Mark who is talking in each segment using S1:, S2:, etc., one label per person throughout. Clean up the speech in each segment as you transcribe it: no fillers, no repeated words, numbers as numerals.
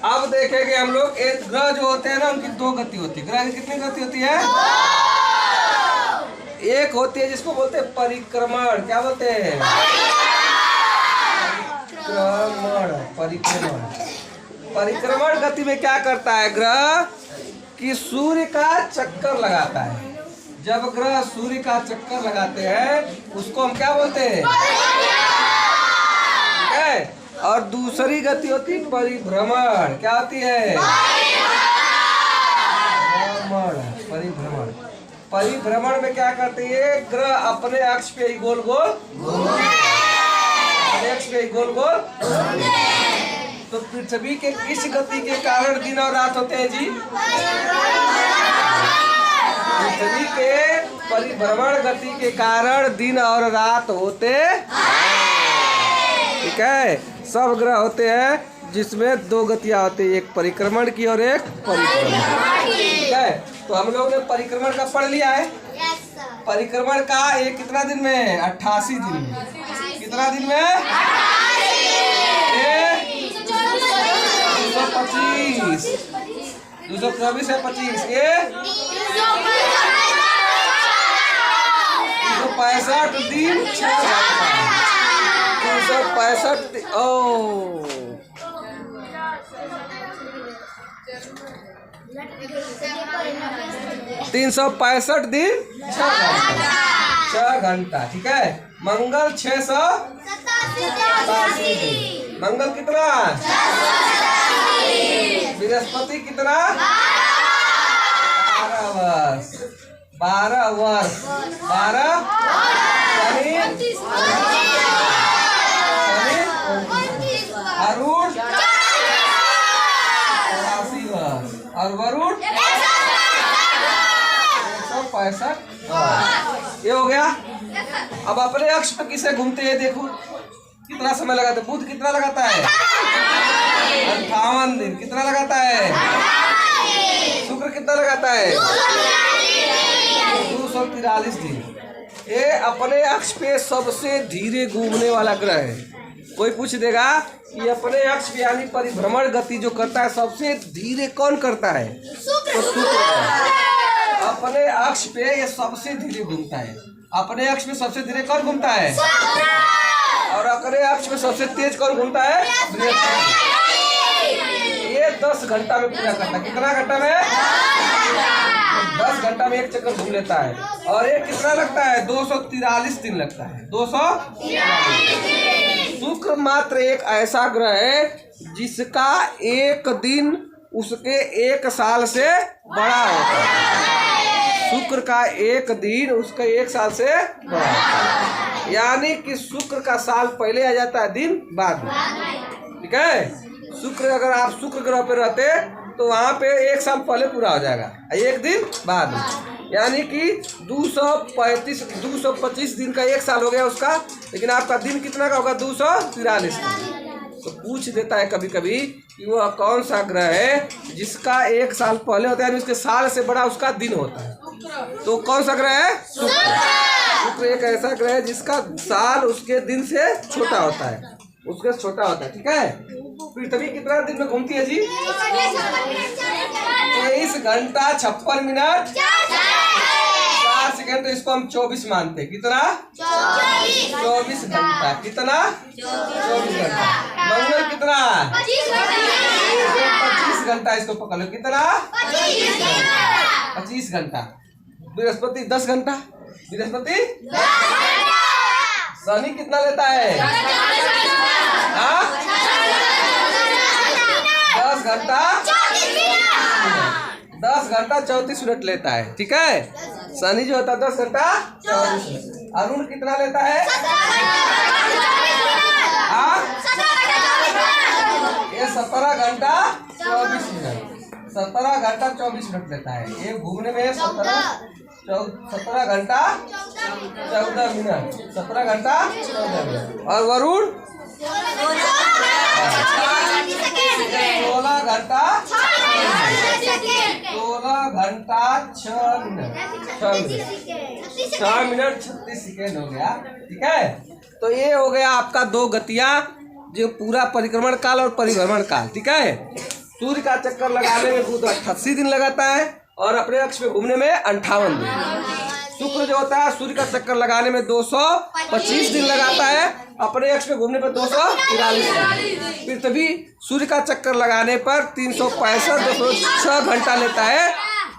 S1: अब देखेंगे हम लोग, एक ग्रह जो होते हैं ना उनकी दो गति होती है। ग्रह की कितनी गति होती है? एक होती है जिसको बोलते हैं परिक्रमण। क्या बोलते हैं? परिक्रमण गति में क्या करता है ग्रह कि सूर्य का चक्कर लगाता है। जब ग्रह सूर्य का चक्कर लगाते हैं उसको हम क्या बोलते हैं? ठीक है। और दूसरी गति होती है परिभ्रमण। क्या होती है? परिभ्रमण। परिभ्रमण में क्या करते हैं ग्रह अपने अक्ष पे ही गोल गोल, अक्ष पे ही गोल गोल। तो पृथ्वी के किस गति के कारण दिन और रात होते हैं जी? पृथ्वी के परिभ्रमण गति के कारण दिन और रात होते हैं। ठीक है। सब ग्रह होते हैं जिसमें दो गतियां होती है, एक परिक्रमण की और एक परिभ्रमण। ठीक है। तो हम लोग ने परिक्रमण का पढ़ लिया है। परिक्रमण का एक कितना दिन में? 88 दिन में। कितना दिन में? 225। 224 है 25। ये 365 दिन 365। ओ 365 दिन 6 घंटा। ठीक है। मंगल 687 दिन। मंगल कितना? बृहस्पति कितना? 12 वर्ष। 12 वर्ष। 12 शनि अरुण 84 वर्ष और वरुण 165। ये हो गया। अब अपने अक्ष पर किसे घूमते हैं देखो, कितना समय लगाते? बुध कितना लगाता है? 58 दिन। कितना लगाता है? शुक्र कितना लगाता है? 243 दिन। ये अपने अक्ष पे सबसे धीरे घूमने वाला ग्रह है। कोई पूछ देगा कि अपने अक्ष पे यानी परिभ्रमण गति जो करता है सबसे धीरे कौन करता है? तो शुक्र। अपने अक्ष पे ये सबसे धीरे घूमता है। अपने अक्ष में सबसे धीरे कौन घूमता है? और अपने अक्ष में सबसे तेज कौन घूमता है? ये 10 घंटा में पूरा करता है। कितना घंटा में? 10 घंटा में एक चक्कर घूम लेता है। और ये कितना लगता है? 243 दिन लगता है। 243। शुक्र मात्र एक ऐसा ग्रह है जिसका एक दिन उसके 1 साल से बड़ा होता है। शुक्र का एक दिन उसका 1 साल से बड़ा होता है। यानी कि शुक्र का साल पहले आ जाता है, दिन बाद में। ठीक है। शुक्र अगर आप शुक्र ग्रह पे रहते तो वहाँ पे 1 साल पहले पूरा हो जाएगा, एक दिन बाद में। यानी कि 225 दिन का 1 साल हो गया उसका, लेकिन आपका दिन कितना का होगा? 243। तो पूछ देता है कभी कभी कि वह कौन सा ग्रह है जिसका 1 साल पहले होता है, यानी उसके साल से बड़ा उसका दिन होता है। तो कौन सा ग्रह है? शुक्र एक ऐसा ग्रह है जिसका साल उसके दिन से छोटा होता है, उसके छोटा होता है। ठीक है। पृथ्वी कितना दिन में घूमती है जी? 23 घंटा 56 मिनट 4 सेकंड। तो इसको हम 24 मानते हैं। कितना? 24 घंटा। कितना? 24 घंटा। मंगल कितना? 25 घंटा। इसको पकड़ लो। कितना? 25 घंटा। बृहस्पति 10 घंटा। बृहस्पति शनि कितना लेता है? 10 घंटा 34 मिनट लेता है। ठीक है। शनि जो होता है 10 घंटा 34 मिनट। अरुण कितना लेता है? ये 17 घंटा 24 मिनट। 17 घंटा 24 मिनट लेता है। ये घूमने में 17 घंटा 14 मिनट। 17 घंटा 14 मिनट। और वरुण 16 घंटा 6 मिनट 6 मिनट 36 सेकेंड हो गया। ठीक है। तो ये हो गया आपका दो गतियां, जो पूरा परिक्रमण काल और परिभ्रमण काल। ठीक है। सूर्य का चक्कर लगाने में बुध 88 दिन लगाता है और अपने अक्ष पे घूमने में 58 दिन। शुक्र जो होता है सूर्य का चक्कर लगाने में 225 दिन लगाता है, अपने अक्ष पे घूमने पर 243 दिन। पृथ्वी सूर्य का चक्कर लगाने पर 365.6 घंटा लेता है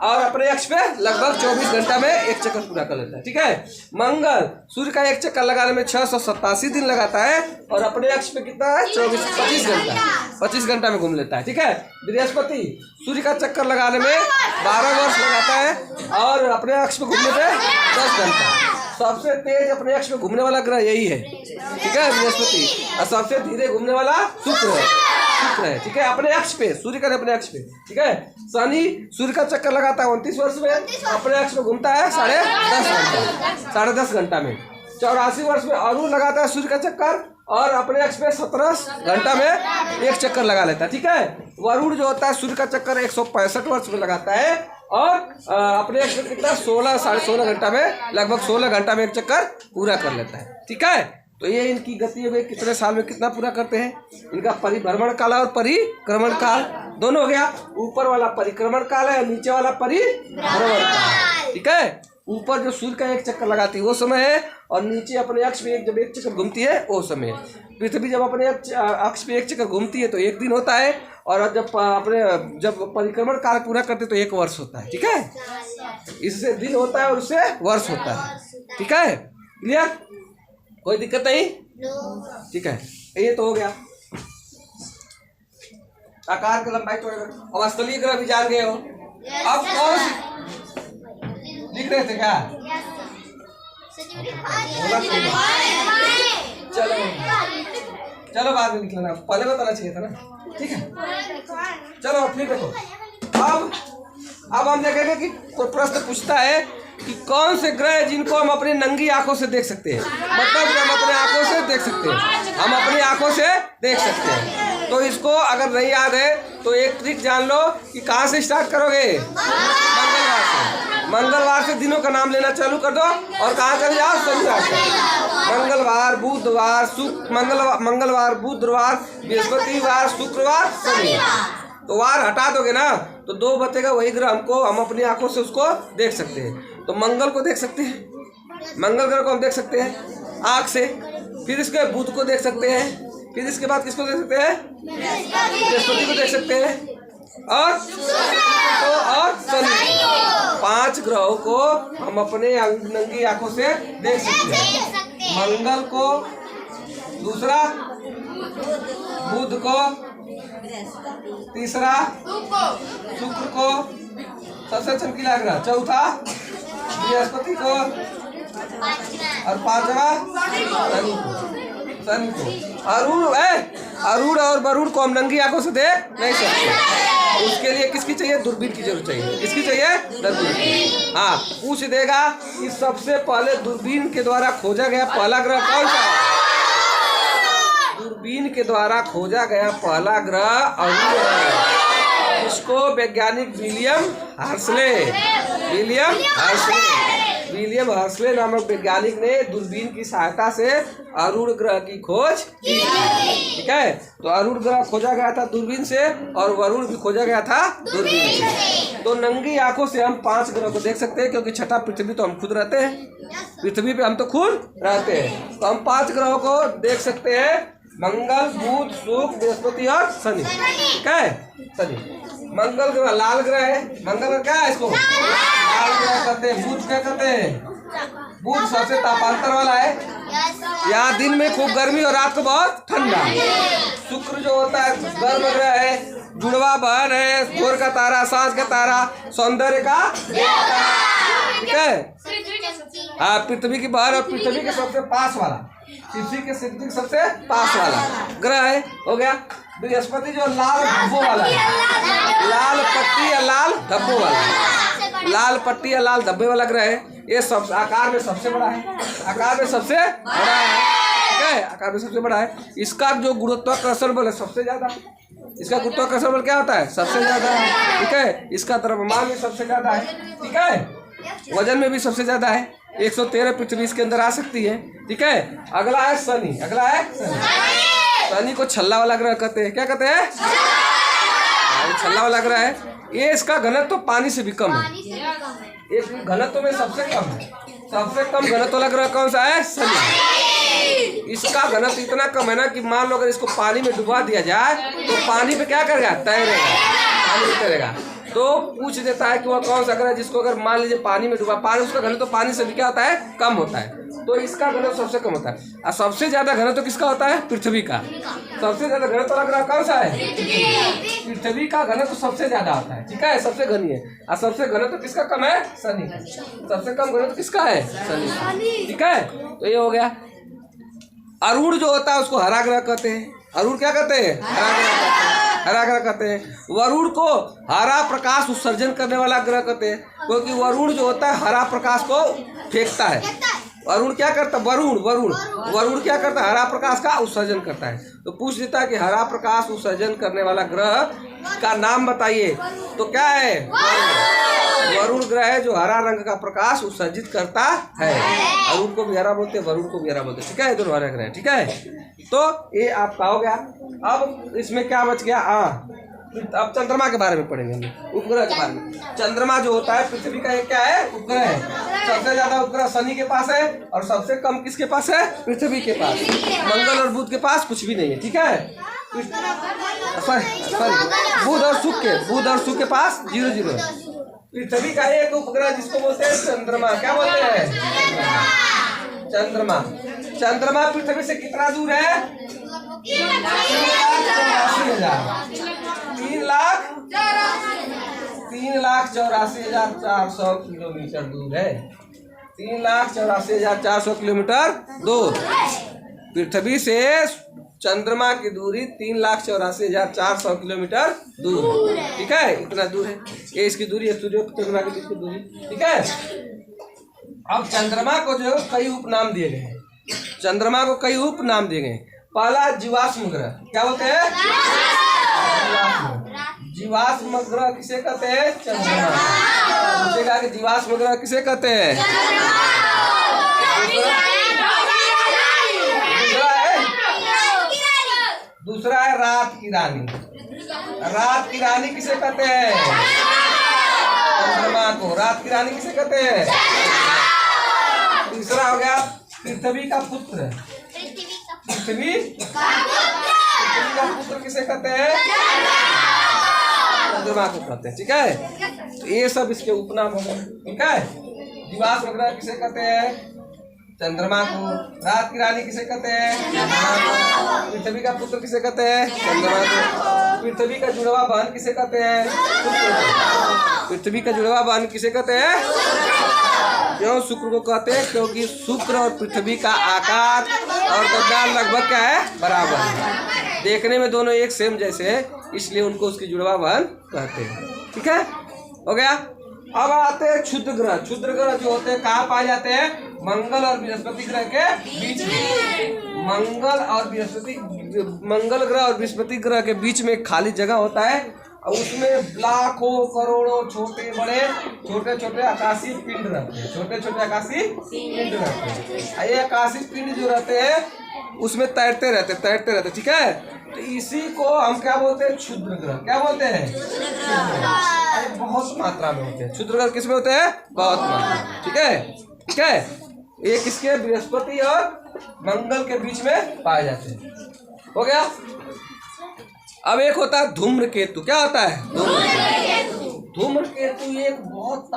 S1: और अपने अक्ष पे लगभग 24 घंटा में एक चक्कर पूरा कर लेता है। ठीक है। मंगल सूर्य का एक चक्कर लगाने में 687 दिन लगाता है और अपने अक्ष पे कितना है 25 घंटा में घूम लेता है। ठीक है। बृहस्पति सूर्य का चक्कर लगाने में 12 वर्ष लगाता है और अपने अक्ष पे घूमने पे 10 घंटा। सबसे तेज अपने अक्ष पे घूमने वाला ग्रह यही है। ठीक है, बृहस्पति। और सबसे धीरे घूमने वाला शुक्र है। ठीक है, अपने अक्ष पे, सूर्य का अपने अक्ष पे। ठीक है। शनि सूर्य का चक्कर लगाता है 29 वर्ष में, अपने अक्ष पे घूमता है 10.5 घंटा में। 84 वर्ष में अरुण लगाता है सूर्य का चक्कर और अपने अक्ष पे 17 घंटा में एक चक्कर लगा लेता है। ठीक है। वरुण जो होता है सूर्य का चक्कर 165 वर्ष में लगाता है और अपने अक्ष पे कितना 16 घंटा में, लगभग 16 घंटा में एक चक्कर पूरा कर लेता है। ठीक है। तो ये इनकी गति में कितने साल में कितना पूरा करते हैं, इनका परिभ्रमण काल और परिक्रमण काल दोनों हो गया। ऊपर वाला परिक्रमण काल है, नीचे वाला परिभ्रमण काल। ठीक है। ऊपर जो सूर्य का एक चक्कर लगाती है वो समय है और नीचे अपने अक्ष पे जब एक चक्कर घूमती है वो समय है। पृथ्वी जब अपने अक्ष पे एक चक्कर घूमती है तो एक दिन होता है और जब परिक्रमण काल पूरा करते तो 1 वर्ष होता है। ठीक है। इससे दिन होता है और उससे वर्ष होता है। ठीक है। क्लियर, कोई दिक्कत नहीं। ठीक है, ये तो हो गया। आकार का लंबाई तो और स्थलीय ग्रह भी जान गए हो। अब कौन लिख रहे थे क्या? चलो बाद में लिख लेना, पहले बताना चाहिए था ना। ठीक है, चलो फिर देखो। अब हम देखेंगे कि कोई प्रश्न पूछता है कि कौन से ग्रह जिनको हम अपनी नंगी आंखों से देख सकते हैं, मतलब हम अपने आंखों से देख सकते हैं, हम अपनी आंखों से देख सकते हैं। तो इसको अगर नहीं याद है तो एक ट्रिक जान लो कि कहाँ से स्टार्ट करोगे, मंगलवार से। मंगलवार से दिनों का नाम लेना चालू कर दो और कहाँ चले जाओ, शनिवार से। मंगलवार, बुधवार, मंगलवार, बुधवार, बृहस्पतिवार, शुक्रवार, शनिवार। तो वार हटा दोगे ना तो 2 बचेगा, वही ग्रह हम अपनी आंखों से उसको देख सकते हैं। तो मंगल को देख सकते हैं, मंगल ग्रह को हम देख सकते हैं आँख से। फिर इसके बुध को देख सकते हैं, फिर इसके बाद किसको देख सकते हैं, बृहस्पति को देख सकते हैं और शनि। 5 ग्रहों को हम अपने नंगी आंखों से देख सकते हैं। मंगल को, दूसरा बुध को, तीसरा शुक्र को, सबसे चमकीला ग्रह, चौथा बृहस्पति को और 5वां शनि को। अरुण और वरुण को हम नंगी आंखों से देख नहीं सकते। उसके लिए किसकी चाहिए, दूरबीन की जरूरत चाहिए। किसकी चाहिए, दूरबीन। हाँ, पूछ देगा कि सबसे पहले दूरबीन के द्वारा खोजा गया पहला ग्रह कौन सा है। दूरबीन के द्वारा खोजा गया पहला ग्रह अरुण है। इसको वैज्ञानिक विलियम हर्सले नामक वैज्ञानिक ने दूरबीन की सहायता से अरुण ग्रह की खोज की। ठीक है। तो अरुण ग्रह खोजा गया था दूरबीन से और वरुण भी खोजा गया था दूरबीन से। तो नंगी आंखों से हम 5 ग्रह को देख सकते हैं, क्योंकि छठा पृथ्वी तो हम खुद रहते हैं, पृथ्वी पे हम तो खुद रहते हैं। तो हम 5 ग्रहों को देख सकते हैं, मंगल, बुध, शुक्र, बृहस्पति और शनि। ठीक है। शनि मंगल ग्रह लाल ग्रह है। मंगल ग्रह क्या है, इसको लाल ग्रह कहते हैं। बुध क्या कहते हैं, बुध सबसे तापांतर वाला है, यहाँ दिन में खूब गर्मी और रात को बहुत ठंडा। शुक्र जो होता है गर्म ग्रह है, जुड़वा बहन है, भोर का तारा, सांझ का तारा, सौंदर्य का। ठीक है। हाँ, पृथ्वी की बहन और पृथ्वी के सबसे पास वाला, पृथ्वी के सबसे पास वाला ग्रह है। हो गया। बृहस्पति जो लाल धब्बों वाला है, लाल पट्टी या लाल धब्बों वाला, लाल पट्टी या लाल धब्बे वाला ग्रह है। ये सब आकार में सबसे बड़ा है, आकार में सबसे बड़ा है। ठीक है, आकार में सबसे बड़ा है। इसका जो गुरुत्वाकर्षण बल है सबसे ज्यादा, इसका गुरुत्वाकर्षण बल क्या होता है, सबसे ज्यादा है। ठीक है। इसका द्रव्यमान भी सबसे ज्यादा है। ठीक है। वजन में भी सबसे ज्यादा है, 113 पृथ्वी इसके अंदर आ सकती है। ठीक है। अगला है शनि। अगला है शनि। शनि को छल्ला वाला ग्रह कहते हैं। क्या कहते हैं, ये छल्ला वाला ग्रह है, ये इसका घनत्व तो पानी से भी कम है, एक घनत्व में सबसे कम है। सबसे कम घनत्व वाला ग्रह कौन सा है? शनि। इसका घनत्व इतना कम है ना कि मान लो अगर इसको पानी में डुबा दिया जाए तो पानी पे क्या करेगा? तैरेगा, पानी में तैरेगा। तो पूछ देता है कि वह कौन सा ग्रह है जिसको अगर मान लीजिए पानी में डुबा, पानी उसका घनत्व तो पानी से भी क्या होता है? कम होता है। तो इसका घनत्व सबसे कम होता है। और सबसे ज्यादा घनत्व तो किसका होता है? पृथ्वी का। सबसे ज्यादा घनत्व वाला ग्रह कौन सा है? पृथ्वी का घनत्व सबसे ज्यादा होता है, ठीक है, सबसे घनी है। और सबसे घनत्व किसका कम है? शनि का। सबसे कम घनत्व किसका है? शनि, ठीक है। तो ये हो गया। अरुण जो होता है उसको हरा ग्रह कहते हैं। अरुण क्या कहते हैं? हरा ग्रह कहते हैं, हरा ग्रह कहते हैं। वरुण को हरा प्रकाश उत्सर्जन करने वाला ग्रह कहते हैं, क्योंकि वरुण जो होता है हरा प्रकाश को फेंकता है। वरुण क्या करता है? वरुण क्या करता है? हरा प्रकाश का उत्सर्जन करता है। तो पूछ देता है कि हरा प्रकाश उत्सर्जन करने वाला ग्रह का नाम बताइए, तो क्या है? वरुण ग्रह है जो हरा रंग का प्रकाश उत्सर्जित करता है। अरुण को भी हरा बोलते हैं, वरुण को भी हरा बोलते हैं, ठीक है। दोनों हरा ग्रह, ठीक है। तो ये आपका हो गया। अब इसमें क्या बच गया? अब चंद्रमा के बारे में पढ़ेंगे हम, उपग्रह के बारे में। चंद्रमा जो होता है पृथ्वी का एक क्या है? उपग्रह है। सबसे ज्यादा उपग्रह शनि के पास है और सबसे कम किसके पास है? पृथ्वी के पास। मंगल और बुध के पास कुछ भी नहीं है, ठीक है। सॉरी, बुध और शुक्र के पास 0-0 है। पृथ्वी का एक उपग्रह जिसको बोलते हैं चंद्रमा, क्या बोलते हैं? चंद्रमा। चंद्रमा पृथ्वी से कितना दूर है? 3,84,400 किलोमीटर दूर है। 3,84,400 किलोमीटर दूर। पृथ्वी से चंद्रमा की दूरी 3,84,400 किलोमीटर दूर है, ठीक है। इतना दूर है, ये इसकी दूरी है, सूर्य और चंद्रमा के बीच की दूरी, ठीक है। अब चंद्रमा को जो कई उपनाम दिए गए हैं, चंद्रमा को कई उपनाम दिए गए। पहला जीवाश्म ग्रह, क्या बोलते हैं? जीवाश्म ग्रह किसे कहते हैं? चंद्रमा। पूछेगा कि जीवाश्म ग्रह किसे कहते हैं? दूसरा है रात की रानी। रात की रानी किसे कहते हैं? चंद्रमा को। रात की रानी किसे कहते हैं? तीसरा हो गया पृथ्वी का पुत्र। पृथ्वी का पुत्र किसे कहते हैं? चंद्रमा को कहते हैं, ठीक है। तो ये सब इसके उपनाम हो गए, ठीक है। जीवाश्म ग्रह किसे कहते हैं? चंद्रमा को। रात की रानी किसे कहते हैं? चंद्रमा को। पृथ्वी का पुत्र किसे कहते हैं? चंद्रमा को। पृथ्वी का जुड़वा बहन किसे कहते हैं? पृथ्वी का जुड़वा बहन किसे कहते हैं? क्यों शुक्र को कहते हैं? क्योंकि शुक्र और पृथ्वी का आकार और गद्दार लगभग क्या है? बराबर है। देखने में दोनों एक सेम जैसे है, इसलिए उनको उसकी जुड़वा बहन कहते हैं, ठीक है। हो गया। अब आते हैं क्षुद्र ग्रह। क्षुद्र ग्रह जो होते हैं कहाँ पाए जाते हैं? मंगल और बृहस्पति ग्रह के बीच में। मंगल ग्रह और बृहस्पति ग्रह के बीच में खाली जगह होता है और उसमें लाखों करोड़ों छोटे छोटे आकाशीय पिंड रहते हैं। छोटे छोटे आकाशीय पिंड रहते हैं। ये आकाशीय पिंड जो रहते हैं उसमें तैरते रहते, ठीक है। तो इसी को हम क्या बोलते हैं? क्षुद्र ग्रह। क्या बोलते हैं? बहुत मात्रा में होते हैं। क्षुद्र ग्रह किसमें होते हैं? बहुत मात्रा में, ठीक है, ठीक है। ये किसके? बृहस्पति और मंगल के बीच में पाए जाते हैं। हो गया। अब एक होता है धूम्रकेतु। क्या होता है? धूम्रकेतु एक बहुत